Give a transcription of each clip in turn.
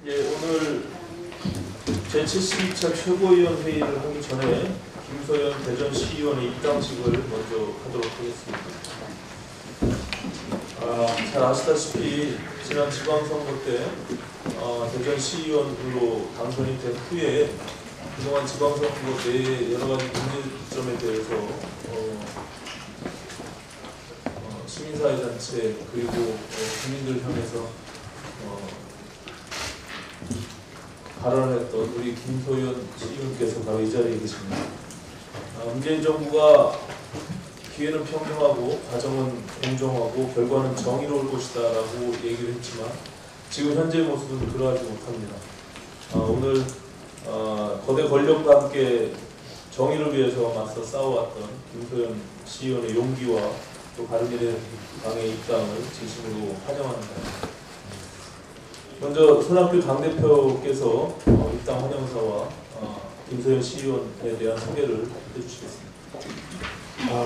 예, 오늘 제72차 최고위원 회의를 하기 전에 김소연 대전시의원의 입당식을 먼저 하도록 하겠습니다. 잘 아시다시피 지난 지방선거 때 대전시의원으로 당선이 된 후에 그동안 지방선거 내 여러가지 문제점에 대해서 시민사회단체 그리고 국민들 향해서 발언했던 우리 김소연 시의원께서 바로 이 자리에 계십니다. 문재인 정부가 기회는 평등하고 과정은 공정하고 결과는 정의로울 것이다 라고 얘기를 했지만 지금 현재의 모습은 그러하지 못합니다. 오늘 거대 권력과 함께 정의를 위해서 맞서 싸워왔던 김소연 시의원의 용기와 또 바른미래당의 입당을 진심으로 환영합니다. 먼저 손학규 당대표께서 입당 환영사와 김소연 시의원에 대한 소개를 해주시겠습니다.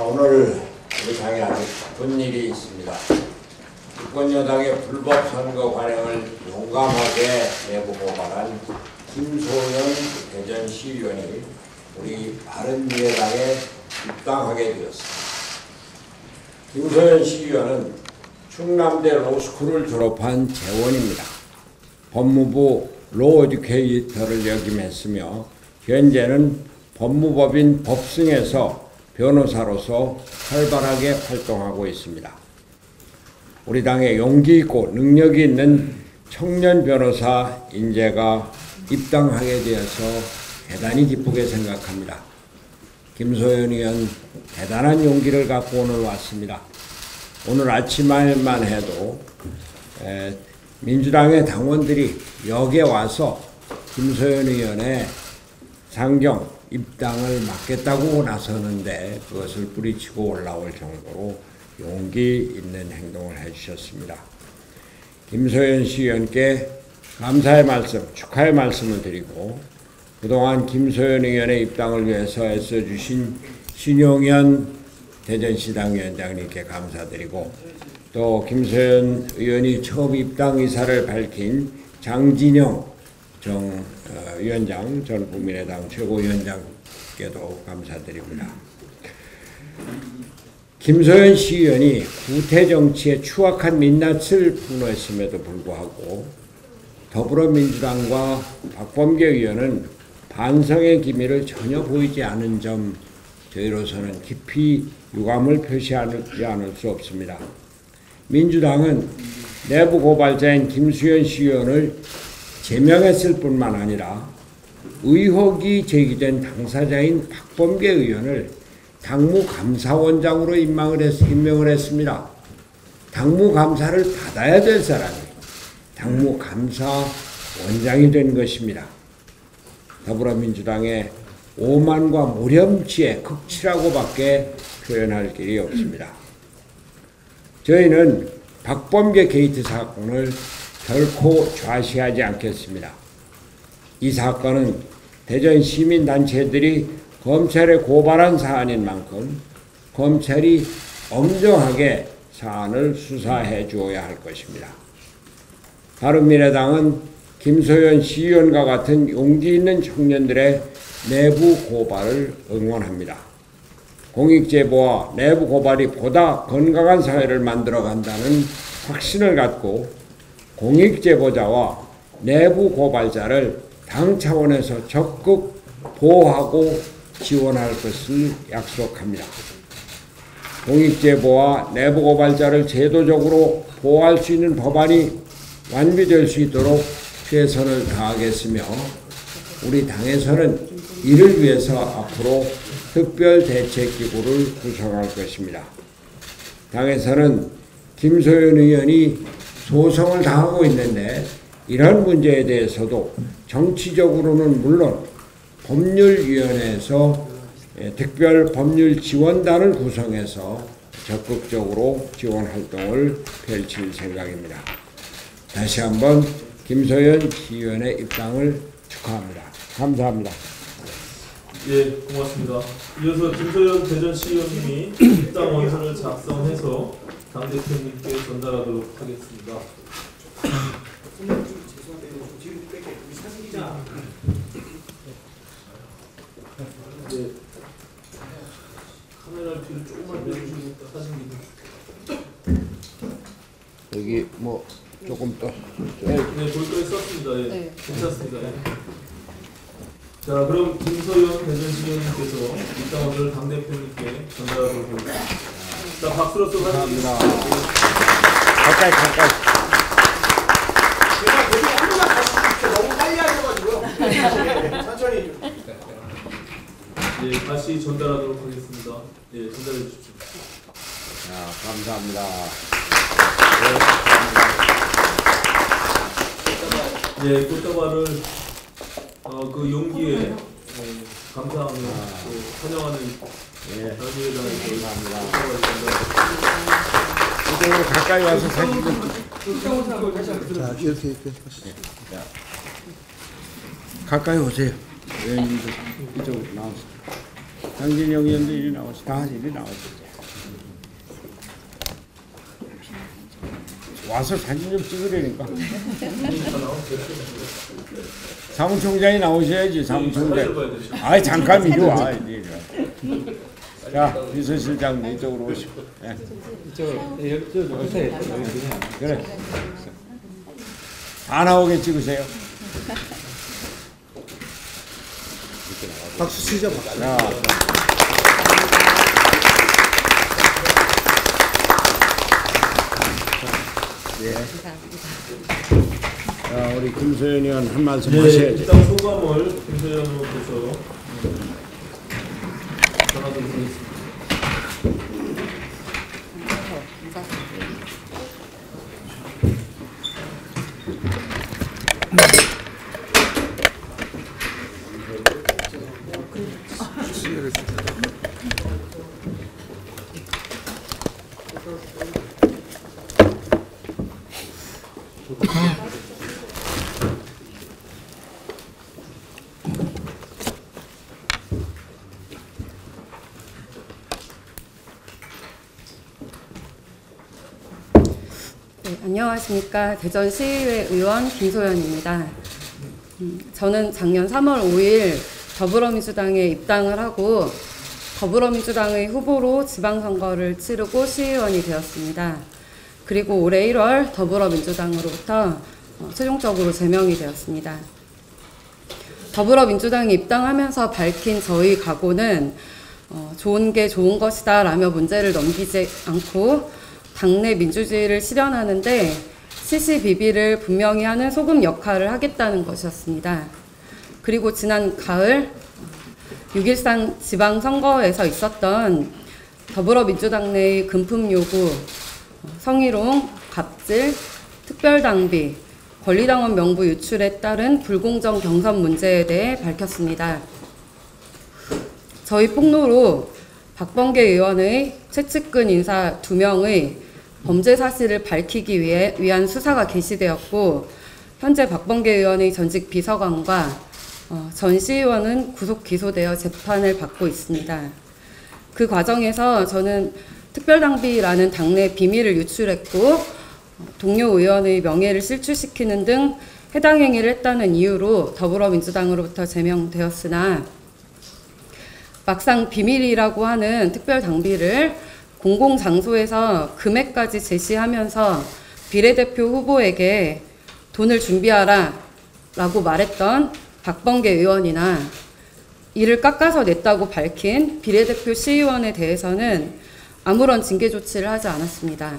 오늘 우리 당에 아주 기쁜 일이 있습니다. 집권여당의 불법 선거 관행을 용감하게 내부 고발한 김소연 대전시의원이 우리 바른미래당에 입당하게 되었습니다. 김소연 시의원은 충남대 로스쿨을 졸업한 재원입니다. 법무부 로우 에듀케이터를 역임했으며 현재는 법무법인 법승에서 변호사로서 활발하게 활동하고 있습니다. 우리 당에 용기 있고 능력이 있는 청년 변호사 인재가 입당하게 되어서 대단히 기쁘게 생각합니다. 김소연 의원 대단한 용기를 갖고 오늘 왔습니다. 오늘 아침에만 해도 민주당의 당원들이 역에 와서 김소연 의원의 상경 입당을 막겠다고 나서는데 그것을 뿌리치고 올라올 정도로 용기 있는 행동을 해주셨습니다. 김소연 시의원께 감사의 말씀, 축하의 말씀을 드리고 그동안 김소연 의원의 입당을 위해서 애써주신 신용현 대전시당 위원장님께 감사드리고 또 김소연 의원이 처음 입당 의사를 밝힌 장진영 위원장, 전 국민의당 최고위원장께도 감사드립니다. 김소연 시의원이 구태정치의 추악한 민낯을 폭로했음에도 불구하고 더불어민주당과 박범계 의원은 반성의 기미를 전혀 보이지 않은 점 저희로서는 깊이 유감을 표시하지 않을 수 없습니다. 민주당은 내부 고발자인 김소연 시의원을 제명했을 뿐만 아니라 의혹이 제기된 당사자인 박범계 의원을 당무감사원장으로 임명을 했습니다. 당무감사를 받아야 될 사람이 당무감사원장이 된 것입니다. 더불어민주당의 오만과 무렴치의 극치라고밖에 표현할 길이 없습니다. 저희는 박범계 게이트 사건을 결코 좌시하지 않겠습니다. 이 사건은 대전 시민단체들이 검찰에 고발한 사안인 만큼 검찰이 엄정하게 사안을 수사해 주어야 할 것입니다. 바른미래당은 김소연 시의원과 같은 용기 있는 청년들의 내부 고발을 응원합니다. 공익제보와 내부 고발이 보다 건강한 사회를 만들어간다는 확신을 갖고 공익제보자와 내부 고발자를 당 차원에서 적극 보호하고 지원할 것을 약속합니다. 공익제보와 내부 고발자를 제도적으로 보호할 수 있는 법안이 완비될 수 있도록 최선을 다하겠으며 우리 당에서는 이를 위해서 앞으로 특별대책기구를 구성할 것입니다. 당에서는 김소연 의원이 소송을 당하고 있는데 이런 문제에 대해서도 정치적으로는 물론 법률위원회에서 특별법률지원단을 구성해서 적극적으로 지원활동을 펼칠 생각입니다. 다시 한번 김소연 시의원의 입당을 축하합니다. 감사합니다. 예, 고맙습니다. 이어서 김소연 대전시의원님이 입당 원서를 작성해서 당대표님께 전달하도록 하겠습니다. 네. 카메라 뒤를 조금만 내주시면 사진 여기 뭐 조금 더. 네, 볼거리 썼습니다. 예. 네. 괜찮습니다. 예. 자, 그럼 김소연 대전시의원님께서 입당원을 당대표님께 전달하도록 하겠습니다. 자, 박수로서 감사합니다. 사진 가까이. 제가 계속 한 번만 다시 주십시오. 너무 빨리 하셔가지고요. 네, 천천히 좀. 예, 다시 전달하도록 하겠습니다. 예, 전달해 주십시오. 자, 감사합니다. 예, 꽃다발을 그 용기에 감사하며 또 환영하는 예, 단위에다가 감사합니다. 이쪽으로 가까이 와서 사진 좀. 자, 이렇게. 가까이 오세요. 의원님들 이쪽으로 나오세요. 장진영 의원도 이리 나오세요. 다 이리 나오세요. 와서 사진 좀 찍으려니까. 사무총장이 나오셔야지, 사무총장. 아이, 잠깐 이리 와. 이리 와. 자, 비서실장 이쪽으로 오시고. 네. 이쪽으로 오세요. 그래. 다 나오게 찍으세요. 박수 치죠, 박수. 자. 예. 자, 우리 김소연 의원 한 말씀 예, 하셔야죠. 일단 소감을 김소연 의원께서 전하도록 하겠습니다. 네, 안녕하십니까. 대전시의회 의원 김소연입니다. 저는 작년 3월 5일 더불어민주당에 입당을 하고 더불어민주당의 후보로 지방선거를 치르고 시의원이 되었습니다. 그리고 올해 1월 더불어민주당으로부터 최종적으로 제명이 되었습니다. 더불어민주당에 입당하면서 밝힌 저희 각오는 좋은 게 좋은 것이다 라며 문제를 넘기지 않고 당내 민주주의를 실현하는데 시시비비를 분명히 하는 소금 역할을 하겠다는 것이었습니다. 그리고 지난 가을 6.13 지방선거에서 있었던 더불어민주당 내의 금품 요구, 성희롱, 갑질, 특별당비, 권리당원 명부 유출에 따른 불공정 경선 문제에 대해 밝혔습니다. 저희 폭로로 박범계 의원의 최측근 인사 2명의 범죄 사실을 밝히기 위한 수사가 개시되었고 현재 박범계 의원의 전직 비서관과 전 시의원은 구속 기소되어 재판을 받고 있습니다. 그 과정에서 저는 특별당비라는 당내 비밀을 유출했고 동료 의원의 명예를 실추시키는 등 해당 행위를 했다는 이유로 더불어민주당으로부터 제명되었으나 막상 비밀이라고 하는 특별당비를 공공장소에서 금액까지 제시하면서 비례대표 후보에게 돈을 준비하라 라고 말했던 박범계 의원이나 이를 깎아서 냈다고 밝힌 비례대표 시의원에 대해서는 아무런 징계 조치를 하지 않았습니다.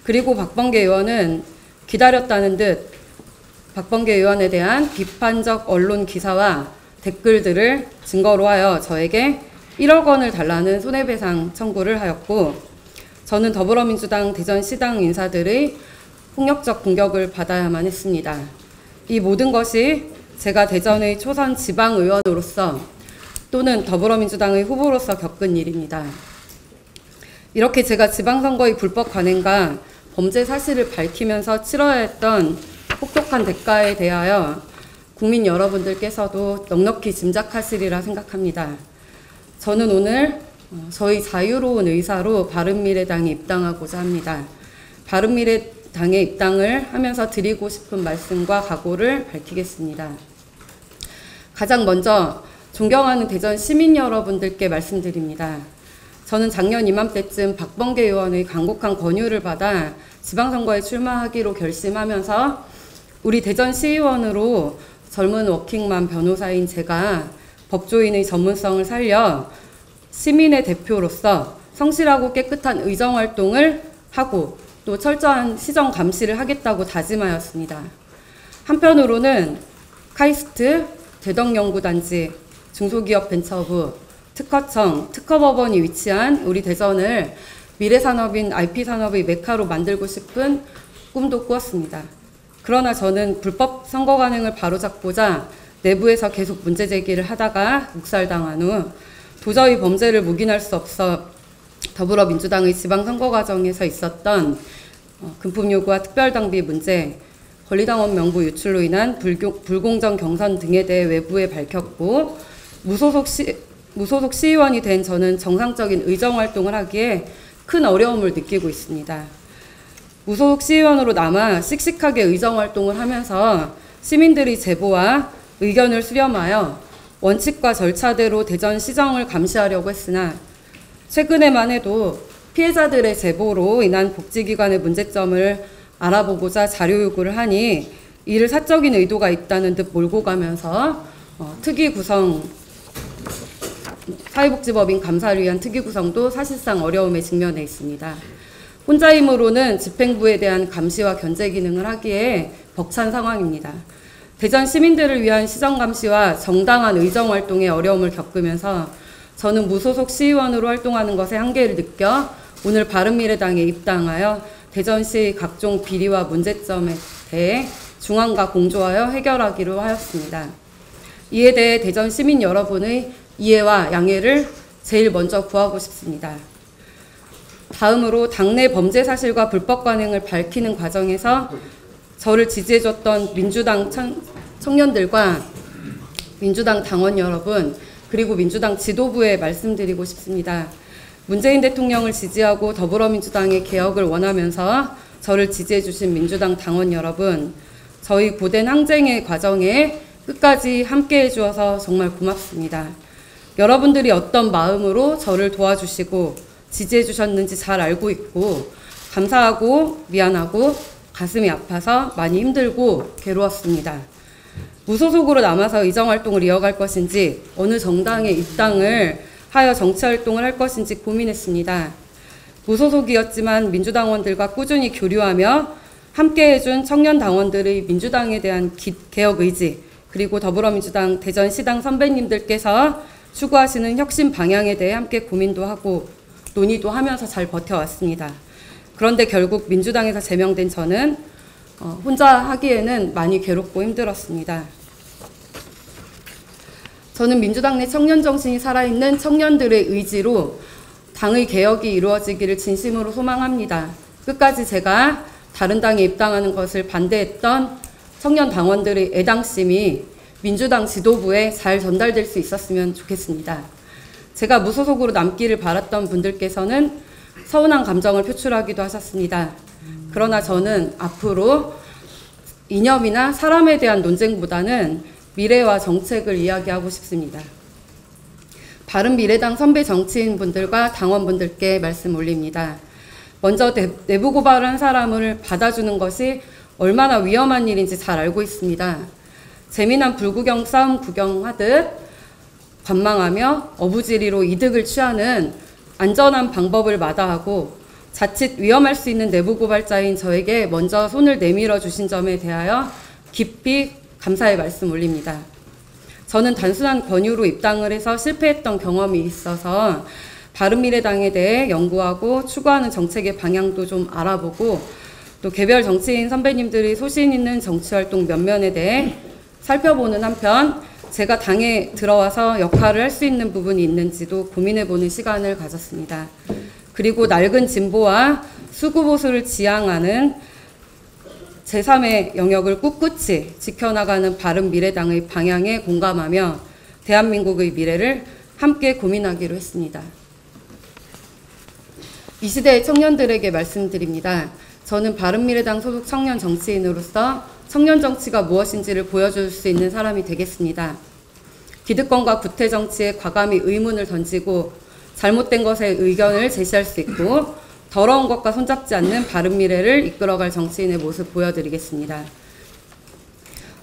그리고 박범계 의원은 기다렸다는 듯 박범계 의원에 대한 비판적 언론 기사와 댓글들을 증거로 하여 저에게 1억 원을 달라는 손해배상 청구를 하였고 저는 더불어민주당 대전시당 인사들의 폭력적 공격을 받아야만 했습니다. 이 모든 것이 제가 대전의 초선 지방의원으로서 또는 더불어민주당의 후보로서 겪은 일입니다. 이렇게 제가 지방선거의 불법 관행과 범죄 사실을 밝히면서 치러야 했던 혹독한 대가에 대하여 국민 여러분들께서도 넉넉히 짐작하시리라 생각합니다. 저는 오늘 저희 자유로운 의사로 바른미래당에 입당하고자 합니다. 당에 입당을 하면서 드리고 싶은 말씀과 각오를 밝히겠습니다. 가장 먼저 존경하는 대전 시민 여러분들께 말씀드립니다. 저는 작년 이맘때쯤 박범계 의원의 간곡한 권유를 받아 지방선거에 출마하기로 결심하면서 우리 대전시의원으로 젊은 워킹맘 변호사인 제가 법조인의 전문성을 살려 시민의 대표로서 성실하고 깨끗한 의정활동을 하고 또 철저한 시정 감시를 하겠다고 다짐하였습니다. 한편으로는 카이스트, 대덕연구단지, 중소기업벤처부, 특허청, 특허법원이 위치한 우리 대전을 미래산업인 IP산업의 메카로 만들고 싶은 꿈도 꾸었습니다. 그러나 저는 불법 선거 관행을 바로잡고자 내부에서 계속 문제 제기를 하다가 묵살당한 후 도저히 범죄를 묵인할 수 없어 더불어민주당의 지방선거 과정에서 있었던 금품 요구와 특별당비 문제, 권리당원 명부 유출로 인한 불공정 경선 등에 대해 외부에 밝혔고 무소속 시의원이 된 저는 정상적인 의정활동을 하기에 큰 어려움을 느끼고 있습니다. 무소속 시의원으로 남아 씩씩하게 의정활동을 하면서 시민들의 제보와 의견을 수렴하여 원칙과 절차대로 대전시정을 감시하려고 했으나 최근에만 해도 피해자들의 제보로 인한 복지기관의 문제점을 알아보고자 자료 요구를 하니 이를 사적인 의도가 있다는 듯 몰고 가면서 특위 구성, 사회복지법인 감사를 위한 특위 구성도 사실상 어려움에 직면해 있습니다. 혼자 힘으로는 집행부에 대한 감시와 견제 기능을 하기에 벅찬 상황입니다. 대전 시민들을 위한 시정감시와 정당한 의정활동에 어려움을 겪으면서 저는 무소속 시의원으로 활동하는 것에 한계를 느껴 오늘 바른미래당에 입당하여 대전시 각종 비리와 문제점에 대해 중앙과 공조하여 해결하기로 하였습니다. 이에 대해 대전 시민 여러분의 이해와 양해를 제일 먼저 구하고 싶습니다. 다음으로 당내 범죄 사실과 불법 관행을 밝히는 과정에서 저를 지지해줬던 민주당 청년들과 민주당 당원 여러분 그리고 민주당 지도부에 말씀드리고 싶습니다. 문재인 대통령을 지지하고 더불어민주당의 개혁을 원하면서 저를 지지해주신 민주당 당원 여러분, 저희 고된 항쟁의 과정에 끝까지 함께해 주어서 정말 고맙습니다. 여러분들이 어떤 마음으로 저를 도와주시고 지지해 주셨는지 잘 알고 있고 감사하고 미안하고 가슴이 아파서 많이 힘들고 괴로웠습니다. 무소속으로 남아서 의정활동을 이어갈 것인지 어느 정당에 입당을 하여 정치활동을 할 것인지 고민했습니다. 무소속이었지만 민주당원들과 꾸준히 교류하며 함께해준 청년당원들의 민주당에 대한 개혁 의지 그리고 더불어민주당 대전시당 선배님들께서 추구하시는 혁신 방향에 대해 함께 고민도 하고 논의도 하면서 잘 버텨왔습니다. 그런데 결국 민주당에서 제명된 저는 혼자 하기에는 많이 괴롭고 힘들었습니다. 저는 민주당 내 청년 정신이 살아있는 청년들의 의지로 당의 개혁이 이루어지기를 진심으로 소망합니다. 끝까지 제가 다른 당에 입당하는 것을 반대했던 청년 당원들의 애당심이 민주당 지도부에 잘 전달될 수 있었으면 좋겠습니다. 제가 무소속으로 남기를 바랐던 분들께서는 서운한 감정을 표출하기도 하셨습니다. 그러나 저는 앞으로 이념이나 사람에 대한 논쟁보다는 미래와 정책을 이야기하고 싶습니다. 바른미래당 선배 정치인분들과 당원분들께 말씀 올립니다. 먼저 내부 고발을 한 사람을 받아주는 것이 얼마나 위험한 일인지 잘 알고 있습니다. 재미난 불구경 싸움 구경하듯 관망하며 어부지리로 이득을 취하는 안전한 방법을 마다하고 자칫 위험할 수 있는 내부 고발자인 저에게 먼저 손을 내밀어 주신 점에 대하여 깊이 감사의 말씀 올립니다. 저는 단순한 권유로 입당을 해서 실패했던 경험이 있어서 바른미래당에 대해 연구하고 추구하는 정책의 방향도 좀 알아보고 또 개별 정치인 선배님들이 소신 있는 정치활동 면면에 대해 살펴보는 한편 제가 당에 들어와서 역할을 할 수 있는 부분이 있는지도 고민해보는 시간을 가졌습니다. 그리고 낡은 진보와 수구보수를 지향하는 제3의 영역을 꿋꿋이 지켜나가는 바른미래당의 방향에 공감하며 대한민국의 미래를 함께 고민하기로 했습니다. 이 시대의 청년들에게 말씀드립니다. 저는 바른미래당 소속 청년 정치인으로서 청년 정치가 무엇인지를 보여줄 수 있는 사람이 되겠습니다. 기득권과 구태 정치에 과감히 의문을 던지고 잘못된 것에 의견을 제시할 수 있고 더러운 것과 손잡지 않는 바른미래를 이끌어갈 정치인의 모습 보여드리겠습니다.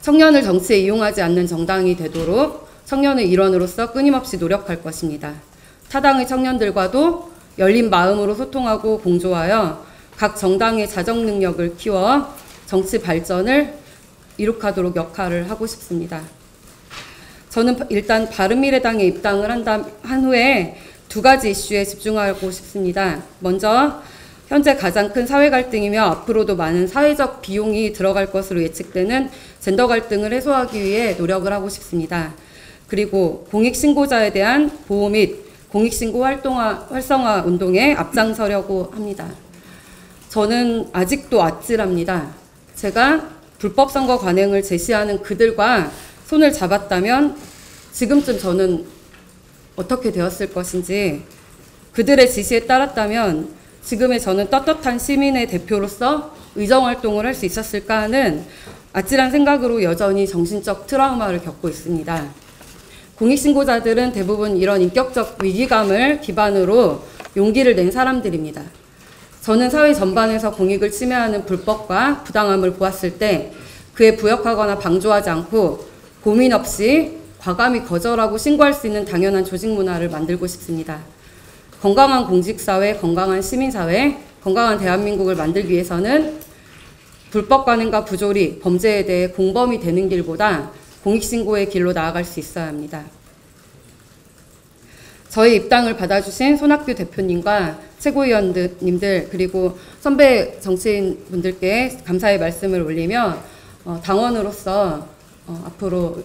청년을 정치에 이용하지 않는 정당이 되도록 청년의 일원으로서 끊임없이 노력할 것입니다. 타당의 청년들과도 열린 마음으로 소통하고 공조하여 각 정당의 자정 능력을 키워 정치 발전을 이룩하도록 역할을 하고 싶습니다. 저는 일단 바른미래당에 입당을 한 후에 두 가지 이슈에 집중하고 싶습니다. 먼저 현재 가장 큰 사회 갈등이며 앞으로도 많은 사회적 비용이 들어갈 것으로 예측되는 젠더 갈등을 해소하기 위해 노력을 하고 싶습니다. 그리고 공익신고자에 대한 보호 및 공익신고 활성화 운동에 앞장서려고 합니다. 저는 아직도 아찔합니다. 제가 불법 선거 관행을 제시하는 그들과 손을 잡았다면 지금쯤 저는 어떻게 되었을 것인지, 그들의 지시에 따랐다면 지금의 저는 떳떳한 시민의 대표로서 의정활동을 할 수 있었을까 하는 아찔한 생각으로 여전히 정신적 트라우마를 겪고 있습니다. 공익신고자들은 대부분 이런 인격적 위기감을 기반으로 용기를 낸 사람들입니다. 저는 사회 전반에서 공익을 침해하는 불법과 부당함을 보았을 때 그에 부역하거나 방조하지 않고 고민 없이 과감히 거절하고 신고할 수 있는 당연한 조직 문화를 만들고 싶습니다. 건강한 공직사회, 건강한 시민사회, 건강한 대한민국을 만들기 위해서는 불법 관행과 부조리, 범죄에 대해 공범이 되는 길보다 공익신고의 길로 나아갈 수 있어야 합니다. 저희 입당을 받아주신 손학규 대표님과 최고위원님들 그리고 선배 정치인분들께 감사의 말씀을 올리며 당원으로서 앞으로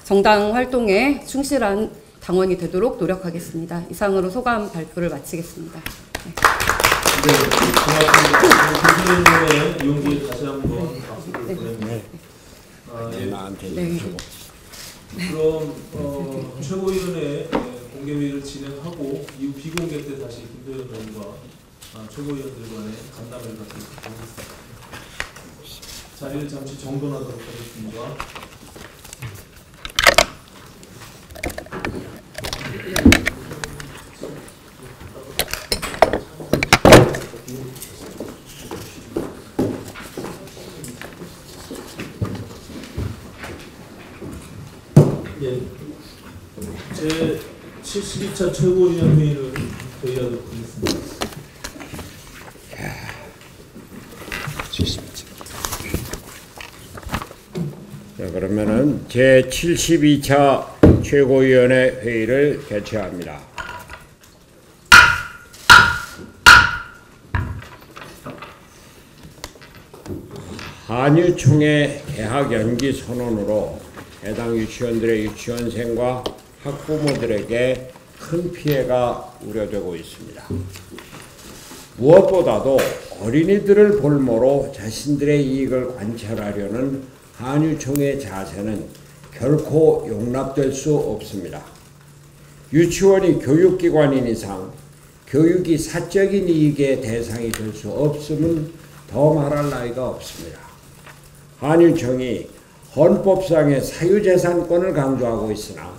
정당 활동에 충실한 당원이 되도록 노력하겠습니다. 이상으로 소감 발표를 마치겠습니다. 네, 고맙습니다. 교수님의 용기 다시 한번 박수를 보냅니다. 네. 그럼 최고위원회 공개회의를 진행하고 이후 비공개 때 다시 김도현 의원과 최고위원들 간의 간담회를 갖도록 하겠습니다. 자리를 잠시 정돈하도록 하겠습니다. 예, 제 72차 최고위원 회의를 회의하도록 하겠습니다. 자, 그러면은 제 72차 최고위원회 회의를 개최합니다. 한유총회 개학 연기 선언으로 해당 유치원들의 유치원생과 학부모들에게 큰 피해가 우려되고 있습니다. 무엇보다도 어린이들을 볼모로 자신들의 이익을 관철하려는 한유총의 자세는 결코 용납될 수 없습니다. 유치원이 교육기관인 이상 교육이 사적인 이익의 대상이 될 수 없음은 더 말할 나위가 없습니다. 한유총이 헌법상의 사유재산권을 강조하고 있으나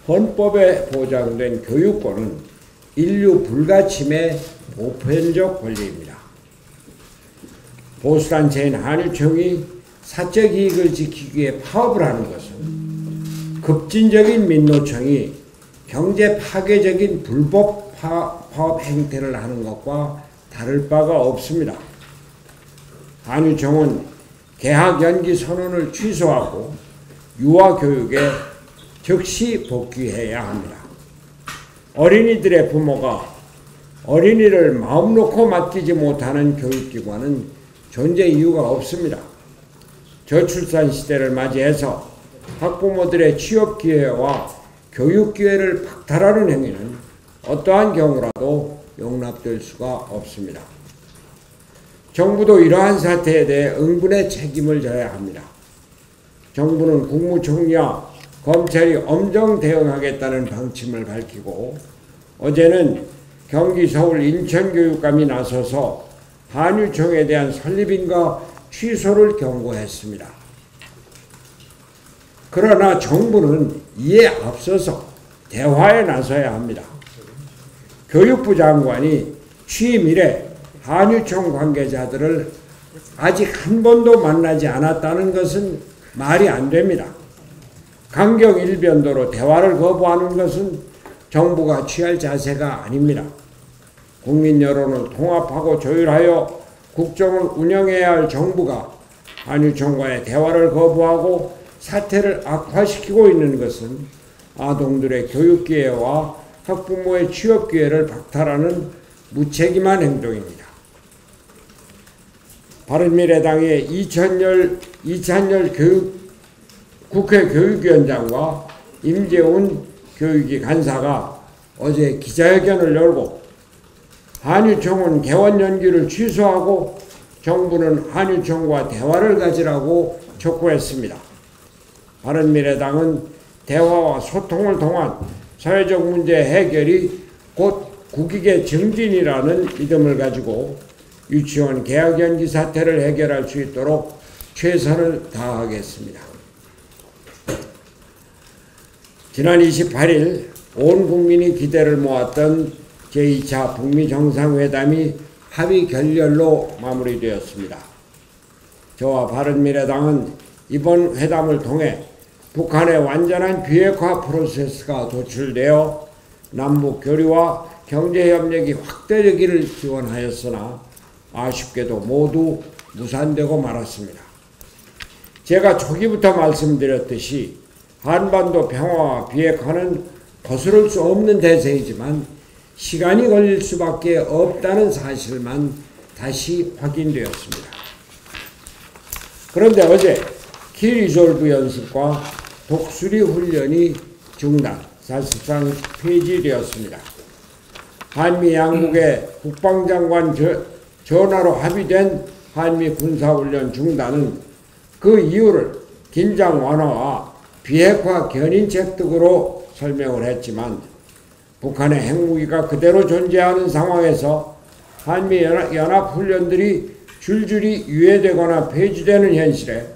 헌법에 보장된 교육권은 인류 불가침의 보편적 권리입니다. 보수단체인 한유총이 사적 이익을 지키기 위해 파업을 하는 것은 급진적인 민노총이 경제 파괴적인 불법 파업 행태를 하는 것과 다를 바가 없습니다. 한유총은 개학 연기 선언을 취소하고 유아교육에 즉시 복귀해야 합니다. 어린이들의 부모가 어린이를 마음 놓고 맡기지 못하는 교육기관은 존재 이유가 없습니다. 저출산 시대를 맞이해서 학부모들의 취업 기회와 교육 기회를 박탈하는 행위는 어떠한 경우라도 용납될 수가 없습니다. 정부도 이러한 사태에 대해 응분의 책임을 져야 합니다. 정부는 국무총리와 검찰이 엄정 대응하겠다는 방침을 밝히고 어제는 경기, 서울, 인천 교육감이 나서서 한유총에 대한 설립인가 취소를 경고했습니다. 그러나 정부는 이에 앞서서 대화에 나서야 합니다. 교육부 장관이 취임 이래 한유총 관계자들을 아직 한 번도 만나지 않았다는 것은 말이 안 됩니다. 강경 일변도로 대화를 거부하는 것은 정부가 취할 자세가 아닙니다. 국민 여론을 통합하고 조율하여 국정을 운영해야 할 정부가 한유총과의 대화를 거부하고 사태를 악화시키고 있는 것은 아동들의 교육 기회와 학부모의 취업 기회를 박탈하는 무책임한 행동입니다. 바른미래당의 이찬열 국회 교육위원장과 임재훈 교육위 간사가 어제 기자회견을 열고 한유총은 개원 연기를 취소하고 정부는 한유총과 대화를 가지라고 촉구했습니다. 바른미래당은 대화와 소통을 통한 사회적 문제 해결이 곧 국익의 증진이라는 믿음을 가지고 유치원 개학 연기 사태를 해결할 수 있도록 최선을 다하겠습니다. 지난 28일 온 국민이 기대를 모았던 제2차 북미 정상회담이 합의 결렬로 마무리되었습니다. 저와 바른미래당은 이번 회담을 통해 북한의 완전한 비핵화 프로세스가 도출되어 남북 교류와 경제협력이 확대되기를 기원하였으나 아쉽게도 모두 무산되고 말았습니다. 제가 초기부터 말씀드렸듯이 한반도 평화와 비핵화는 거스를 수 없는 대세이지만 시간이 걸릴 수밖에 없다는 사실만 다시 확인되었습니다. 그런데 어제 키리졸브 연습과 독수리 훈련이 중단, 사실상 폐지되었습니다. 한미 양국의 국방장관 전화로 합의된 한미 군사훈련 중단은 그 이유를 긴장 완화와 비핵화 견인책 등으로 설명을 했지만 북한의 핵무기가 그대로 존재하는 상황에서 한미 연합훈련들이 줄줄이 유예되거나 폐지되는 현실에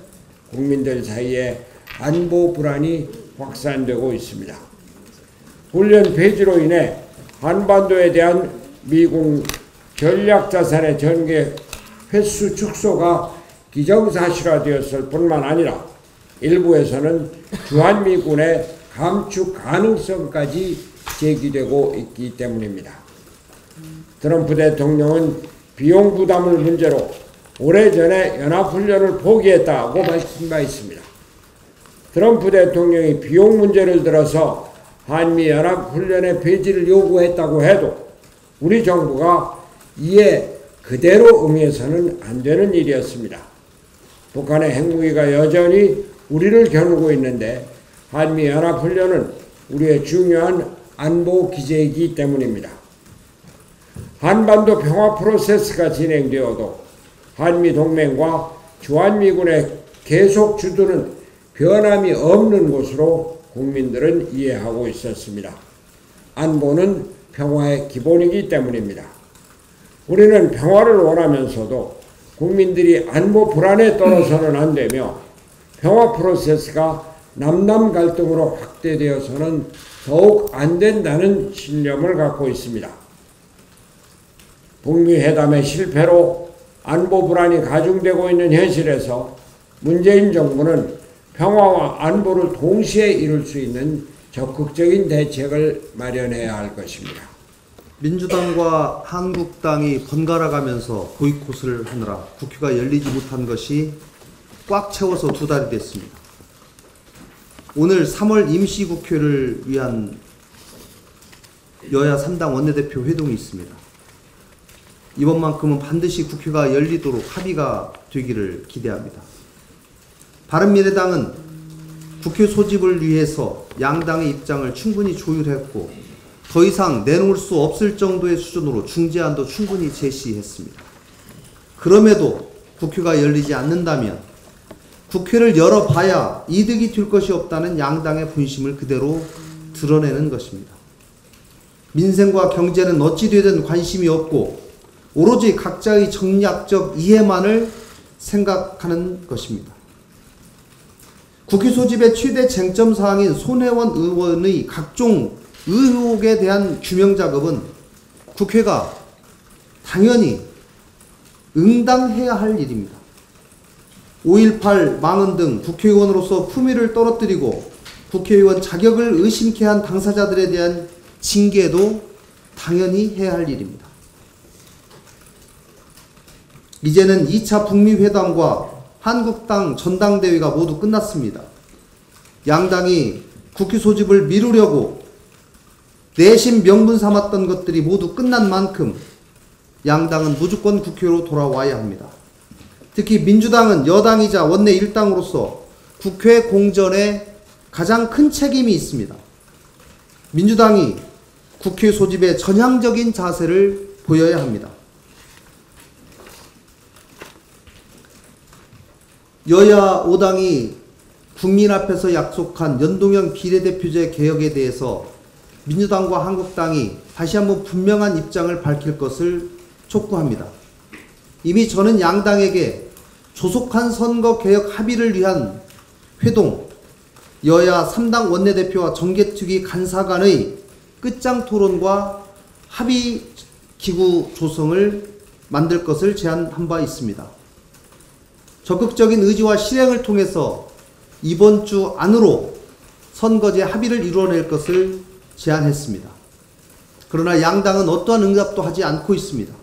국민들 사이에 안보 불안이 확산되고 있습니다. 훈련 폐지로 인해 한반도에 대한 미국 전략자산의 전개 횟수 축소가 기정사실화되었을 뿐만 아니라 일부에서는 주한미군의 감축 가능성까지 제기되고 있기 때문입니다. 트럼프 대통령은 비용 부담을 문제로 오래전에 연합훈련을 포기했다고 밝힌 바 있습니다. 트럼프 대통령이 비용 문제를 들어서 한미 연합훈련의 폐지를 요구했다고 해도 우리 정부가 이에 그대로 응해서는 안 되는 일이었습니다. 북한의 핵무기가 여전히 우리를 겨누고 있는데 한미 연합훈련은 우리의 중요한 안보 기제이기 때문입니다. 한반도 평화 프로세스가 진행되어도 한미 동맹과 주한미군의 계속 주도는 변함이 없는 것으로 국민들은 이해하고 있었습니다. 안보는 평화의 기본이기 때문입니다. 우리는 평화를 원하면서도 국민들이 안보 불안에 떨어서는 안 되며 평화 프로세스가 남남 갈등으로 확대되어서는 더욱 안 된다는 신념을 갖고 있습니다. 북미 회담의 실패로 안보 불안이 가중되고 있는 현실에서 문재인 정부는 평화와 안보를 동시에 이룰 수 있는 적극적인 대책을 마련해야 할 것입니다. 민주당과 한국당이 번갈아가면서 보이콧을 하느라 국회가 열리지 못한 것이 꽉 채워서 2달이 됐습니다. 오늘 3월 임시국회를 위한 여야 3당 원내대표 회동이 있습니다. 이번만큼은 반드시 국회가 열리도록 합의가 되기를 기대합니다. 바른미래당은 국회 소집을 위해서 양당의 입장을 충분히 조율했고 더 이상 내놓을 수 없을 정도의 수준으로 중재안도 충분히 제시했습니다. 그럼에도 국회가 열리지 않는다면 국회를 열어봐야 이득이 될 것이 없다는 양당의 분심을 그대로 드러내는 것입니다. 민생과 경제는 어찌되든 관심이 없고 오로지 각자의 정략적 이해만을 생각하는 것입니다. 국회 소집의 최대 쟁점 사항인 손혜원 의원의 각종 의혹에 대한 규명 작업은 국회가 당연히 응당해야 할 일입니다. 5.18 망언 등 국회의원으로서 품위를 떨어뜨리고 국회의원 자격을 의심케 한 당사자들에 대한 징계도 당연히 해야 할 일입니다. 이제는 2차 북미 회담과 한국당 전당대회가 모두 끝났습니다. 양당이 국회 소집을 미루려고 내심 명분 삼았던 것들이 모두 끝난 만큼 양당은 무조건 국회로 돌아와야 합니다. 특히 민주당은 여당이자 원내 일당으로서 국회 공전에 가장 큰 책임이 있습니다. 민주당이 국회 소집에 전향적인 자세를 보여야 합니다. 여야 5당이 국민 앞에서 약속한 연동형 비례대표제 개혁에 대해서 민주당과 한국당이 다시 한번 분명한 입장을 밝힐 것을 촉구합니다. 이미 저는 양당에게 조속한 선거개혁 합의를 위한 회동, 여야 3당 원내대표와 정개특위 간사 간의 끝장 토론과 합의기구 조성을 만들 것을 제안한 바 있습니다. 적극적인 의지와 실행을 통해서 이번 주 안으로 선거제 합의를 이루어낼 것을 제안했습니다. 그러나 양당은 어떠한 응답도 하지 않고 있습니다.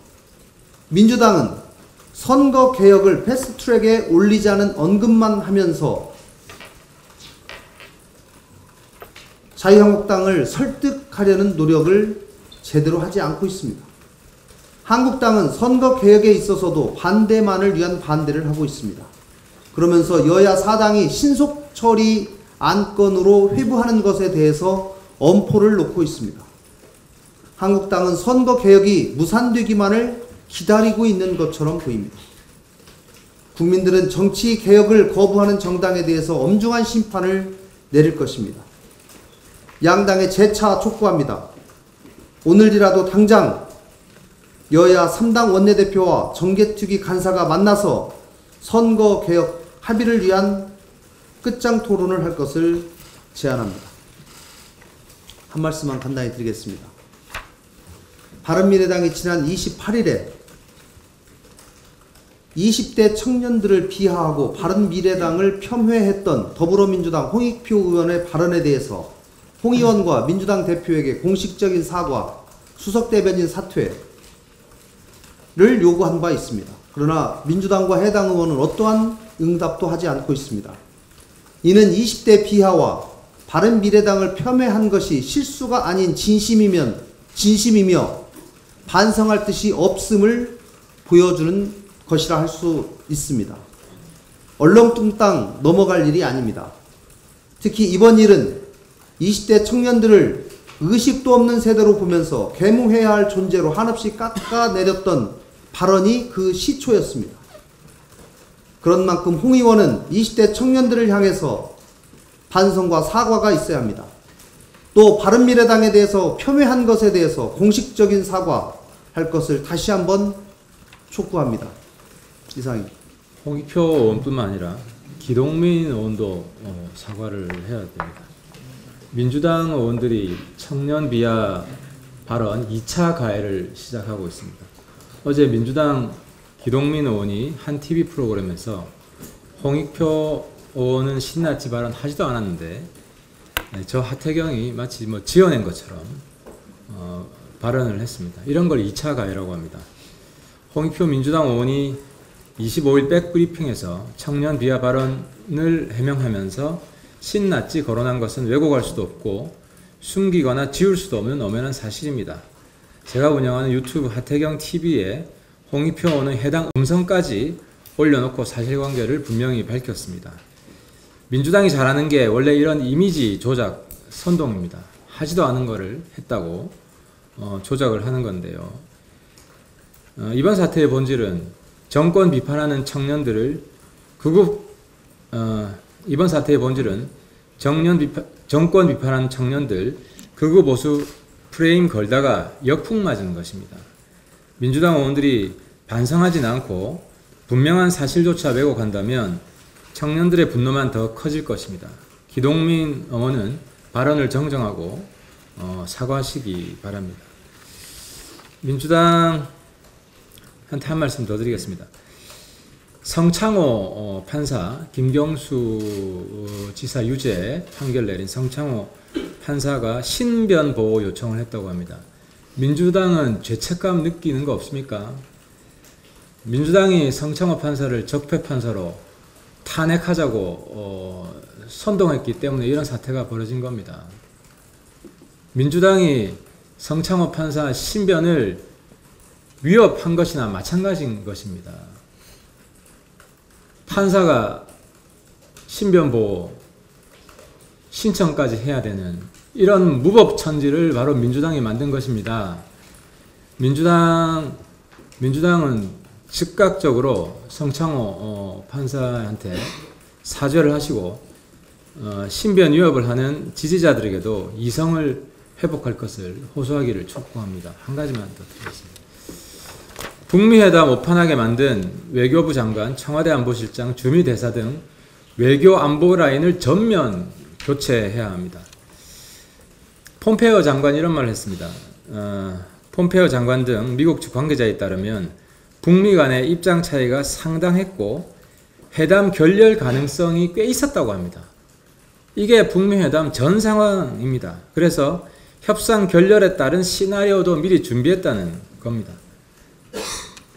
민주당은 선거개혁을 패스트트랙에 올리자는 언급만 하면서 자유한국당을 설득하려는 노력을 제대로 하지 않고 있습니다. 한국당은 선거개혁에 있어서도 반대만을 위한 반대를 하고 있습니다. 그러면서 여야 4당이 신속처리 안건으로 회부하는 것에 대해서 엄포를 놓고 있습니다. 한국당은 선거개혁이 무산되기만을 기다리고 있는 것처럼 보입니다. 국민들은 정치개혁을 거부하는 정당에 대해서 엄중한 심판을 내릴 것입니다. 양당에 재차 촉구합니다. 오늘이라도 당장 여야 3당 원내대표와 정개특위 간사가 만나서 선거개혁 합의를 위한 끝장 토론을 할 것을 제안합니다. 한 말씀만 간단히 드리겠습니다. 바른미래당이 지난 28일에 20대 청년들을 비하하고 바른미래당을 겸회했던 더불어민주당 홍익표 의원의 발언에 대해서 홍 의원과 민주당 대표에게 공식적인 사과, 수석대변인 사퇴를 요구한 바 있습니다. 그러나 민주당과 해당 의원은 어떠한 응답도 하지 않고 있습니다. 이는 20대 비하와 바른미래당을 폄훼한 것이 실수가 아닌 진심이며 반성할 뜻이 없음을 보여주는 것이라 할 수 있습니다. 얼렁뚱땅 넘어갈 일이 아닙니다. 특히 이번 일은 20대 청년들을 의식도 없는 세대로 보면서 계몽해야 할 존재로 한없이 깎아내렸던 발언이 그 시초였습니다. 그런 만큼 홍 의원은 20대 청년들을 향해서 반성과 사과가 있어야 합니다. 또 바른미래당에 대해서 폄훼한 것에 대해서 공식적인 사과할 것을 다시 한번 촉구합니다. 이상입니다. 홍익표 의원뿐만 아니라 기동민 의원도 사과를 해야 됩니다. 민주당 의원들이 청년 비하 발언 2차 가해를 시작하고 있습니다. 어제 민주당 기동민 의원이 한 TV 프로그램에서 홍익표 의원은 신나치 발언하지도 않았는데 저 하태경이 마치 지어낸 것처럼 발언을 했습니다. 이런 걸 2차 가해라고 합니다. 홍익표 민주당 의원이 25일 백브리핑에서 청년 비하 발언을 해명하면서 신나치 거론한 것은 왜곡할 수도 없고 숨기거나 지울 수도 없는 엄연한 사실입니다. 제가 운영하는 유튜브 하태경 TV에 홍익표 의원의 해당 음성까지 올려놓고 사실관계를 분명히 밝혔습니다. 민주당이 잘하는 게 원래 이런 이미지 조작 선동입니다. 하지도 않은 거를 했다고 조작을 하는 건데요. 이번 사태의 본질은 정권 비판하는 청년들을 이번 사태의 본질은 정권 비판하는 청년들 극우 보수 프레임 걸다가 역풍 맞은 것입니다. 민주당 의원들이 반성하진 않고 분명한 사실조차 왜곡한다면 청년들의 분노만 더 커질 것입니다. 기동민 의원은 발언을 정정하고 사과하시기 바랍니다. 민주당한테 한 말씀 더 드리겠습니다. 성창호 판사, 김경수 지사 유죄 판결 내린 성창호 판사가 신변 보호 요청을 했다고 합니다. 민주당은 죄책감 느끼는 거 없습니까? 민주당이 성창호 판사를 적폐 판사로 탄핵하자고 선동했기 때문에 이런 사태가 벌어진 겁니다. 민주당이 성창호 판사 신변을 위협한 것이나 마찬가지인 것입니다. 판사가 신변보호 신청까지 해야 되는 이런 무법천지를 바로 민주당이 만든 것입니다. 민주당은 즉각적으로 성창호 판사한테 사죄를 하시고 신변 위협을 하는 지지자들에게도 이성을 회복할 것을 호소하기를 촉구합니다. 한 가지만 더 드리겠습니다. 북미회담 오판하게 만든 외교부 장관, 청와대 안보실장, 주미대사 등 외교 안보 라인을 전면 교체해야 합니다. 폼페이오 장관이 이런 말을 했습니다. 폼페이오 장관 등 미국 측 관계자에 따르면 북미 간의 입장 차이가 상당했고 회담 결렬 가능성이 꽤 있었다고 합니다. 이게 북미 회담 전 상황입니다. 그래서 협상 결렬에 따른 시나리오도 미리 준비했다는 겁니다.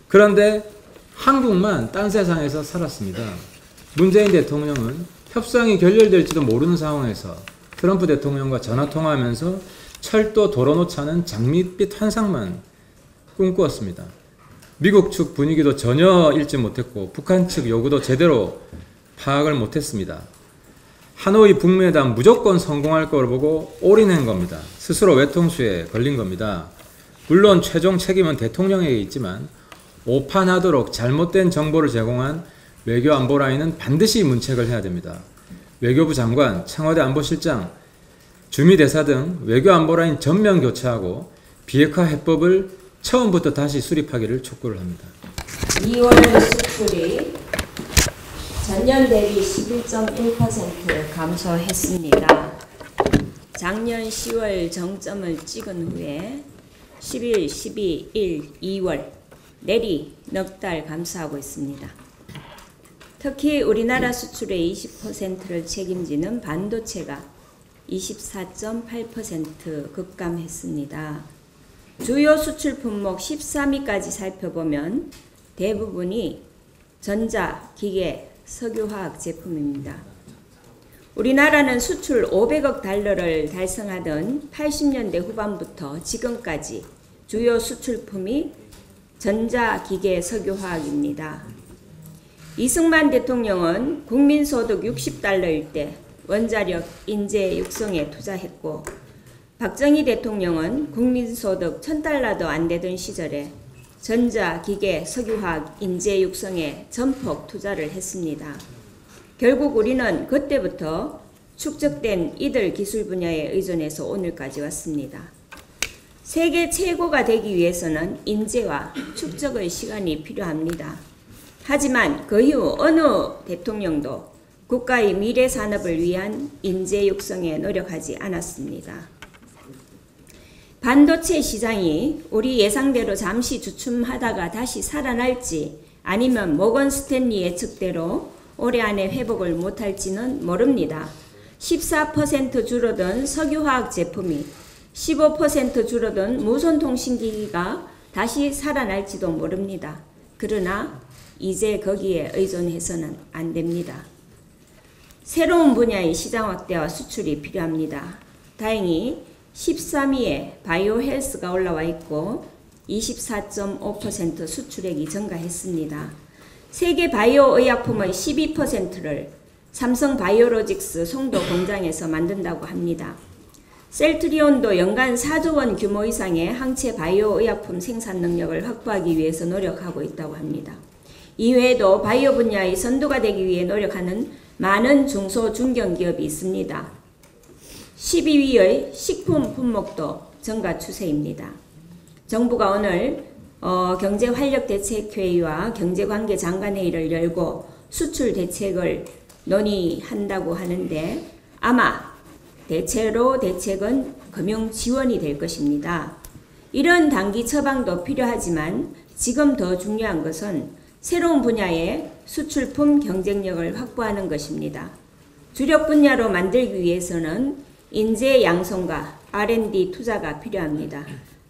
그런데 한국만 딴 세상에서 살았습니다. 문재인 대통령은 협상이 결렬될지도 모르는 상황에서 트럼프 대통령과 전화통화하면서 철도 도로 놓자는 장밋빛 환상만 꿈꾸었습니다. 미국 측 분위기도 전혀 읽지 못했고 북한 측 요구도 제대로 파악을 못했습니다. 하노이 북미회담 무조건 성공할 걸 보고 올인한 겁니다. 스스로 외통수에 걸린 겁니다. 물론 최종 책임은 대통령에게 있지만 오판하도록 잘못된 정보를 제공한 외교 안보 라인은 반드시 문책을 해야 됩니다. 외교부 장관, 청와대 안보실장, 주미대사 등 외교 안보 라인 전면 교체하고 비핵화 해법을 처음부터 다시 수립하기를 촉구를 합니다. 2월 수출이 전년 대비 11.1% 감소했습니다. 작년 10월 정점을 찍은 후에 11, 12, 1, 2월 내리 넉 달 감소하고 있습니다. 특히 우리나라 수출의 20%를 책임지는 반도체가 24.8% 급감했습니다. 주요 수출 품목 13위까지 살펴보면 대부분이 전자, 기계, 석유화학 제품입니다. 우리나라는 수출 500억 달러를 달성하던 80년대 후반부터 지금까지 주요 수출품이 전자, 기계, 석유화학입니다. 이승만 대통령은 국민소득 60달러일 때 원자력, 인재 육성에 투자했고 박정희 대통령은 국민소득 1000달러도 안 되던 시절에 전자, 기계, 석유화학, 인재 육성에 전폭 투자를 했습니다. 결국 우리는 그때부터 축적된 이들 기술 분야에 의존해서 오늘까지 왔습니다. 세계 최고가 되기 위해서는 인재와 축적의 시간이 필요합니다. 하지만 그 이후 어느 대통령도 국가의 미래 산업을 위한 인재 육성에 노력하지 않았습니다. 반도체 시장이 우리 예상대로 잠시 주춤하다가 다시 살아날지 아니면 모건 스탠리 예측대로 올해 안에 회복을 못할지는 모릅니다. 14% 줄어든 석유화학 제품이 15% 줄어든 무선통신기기가 다시 살아날지도 모릅니다. 그러나 이제 거기에 의존해서는 안 됩니다. 새로운 분야의 시장 확대와 수출이 필요합니다. 다행히 13위에 바이오 헬스가 올라와 있고 24.5% 수출액이 증가했습니다. 세계 바이오 의약품의 12%를 삼성 바이오로직스 송도 공장에서 만든다고 합니다. 셀트리온도 연간 4조 원 규모 이상의 항체 바이오 의약품 생산 능력을 확보하기 위해서 노력하고 있다고 합니다. 이외에도 바이오 분야의 선도가 되기 위해 노력하는 많은 중소 중견기업이 있습니다. 12위의 식품 품목도 증가 추세입니다. 정부가 오늘 경제활력대책회의와 경제관계장관회의를 열고 수출 대책을 논의한다고 하는데 아마 대체로 대책은 금융 지원이 될 것입니다. 이런 단기 처방도 필요하지만 지금 더 중요한 것은 새로운 분야의 수출품 경쟁력을 확보하는 것입니다. 주력 분야로 만들기 위해서는 인재 양성과 R&D 투자가 필요합니다.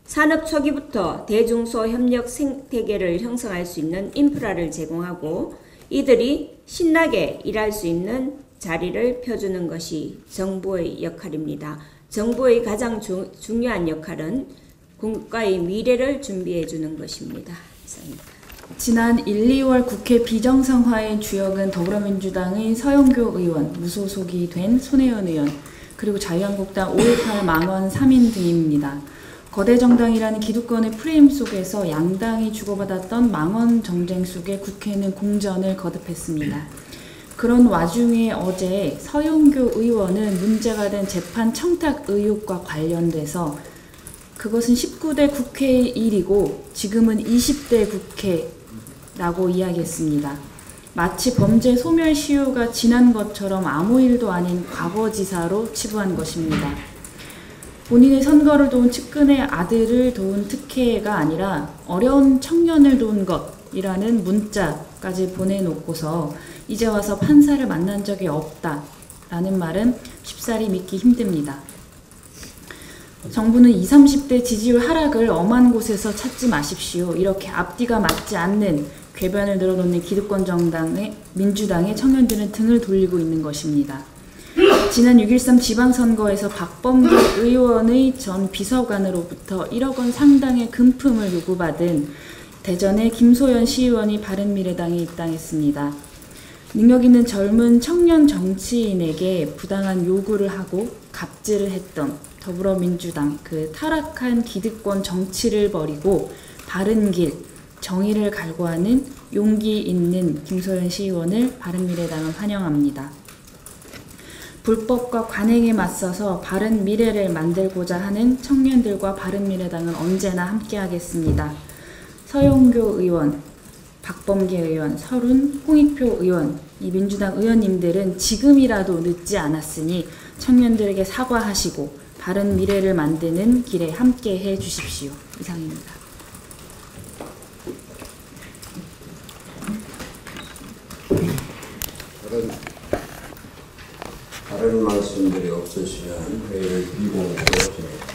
산업 초기부터 대중소 협력 생태계를 형성할 수 있는 인프라를 제공하고 이들이 신나게 일할 수 있는 자리를 펴주는 것이 정부의 역할입니다. 정부의 가장 중요한 역할은 국가의 미래를 준비해 주는 것입니다. 이상입니다. 지난 1, 2월 국회 비정상화의 주역은 더불어민주당의 서영교 의원, 무소속이 된 손혜원 의원, 그리고 자유한국당 5.18 망원 3인 등입니다. 거대 정당이라는 기득권의 프레임 속에서 양당이 주고받았던 망원 정쟁 속에 국회는 공전을 거듭했습니다. 그런 와중에 어제 서영교 의원은 문제가 된 재판 청탁 의혹과 관련돼서 그것은 19대 국회의 일이고 지금은 20대 국회라고 이야기했습니다. 마치 범죄 소멸 시효가 지난 것처럼 아무 일도 아닌 과거지사로 치부한 것입니다. 본인의 선거를 도운 측근의 아들을 도운 특혜가 아니라 어려운 청년을 도운 것이라는 문자까지 보내놓고서 이제 와서 판사를 만난 적이 없다라는 말은 쉽사리 믿기 힘듭니다. 정부는 20, 30대 지지율 하락을 엄한 곳에서 찾지 마십시오. 이렇게 앞뒤가 맞지 않는 궤변을 늘어놓는 기득권 정당의 민주당의 청년들은 등을 돌리고 있는 것입니다. 지난 6.13 지방선거에서 박범계 의원의 전 비서관으로부터 1억 원 상당의 금품을 요구받은 대전의 김소연 시의원이 바른미래당에 입당했습니다. 능력 있는 젊은 청년 정치인에게 부당한 요구를 하고 갑질을 했던 더불어민주당, 그 타락한 기득권 정치를 버리고 바른 길, 정의를 갈구하는 용기 있는 김소연 시의원을 바른미래당은 환영합니다. 불법과 관행에 맞서서 바른 미래를 만들고자 하는 청년들과 바른미래당은 언제나 함께하겠습니다. 서영교 의원, 박범계 의원, 서른, 홍익표 의원, 이 민주당 의원님들은 지금이라도 늦지 않았으니 청년들에게 사과하시고 바른 미래를 만드는 길에 함께해 주십시오. 이상입니다. 다른 말씀들이 없으시면 회의를 비공개로 진행합니다.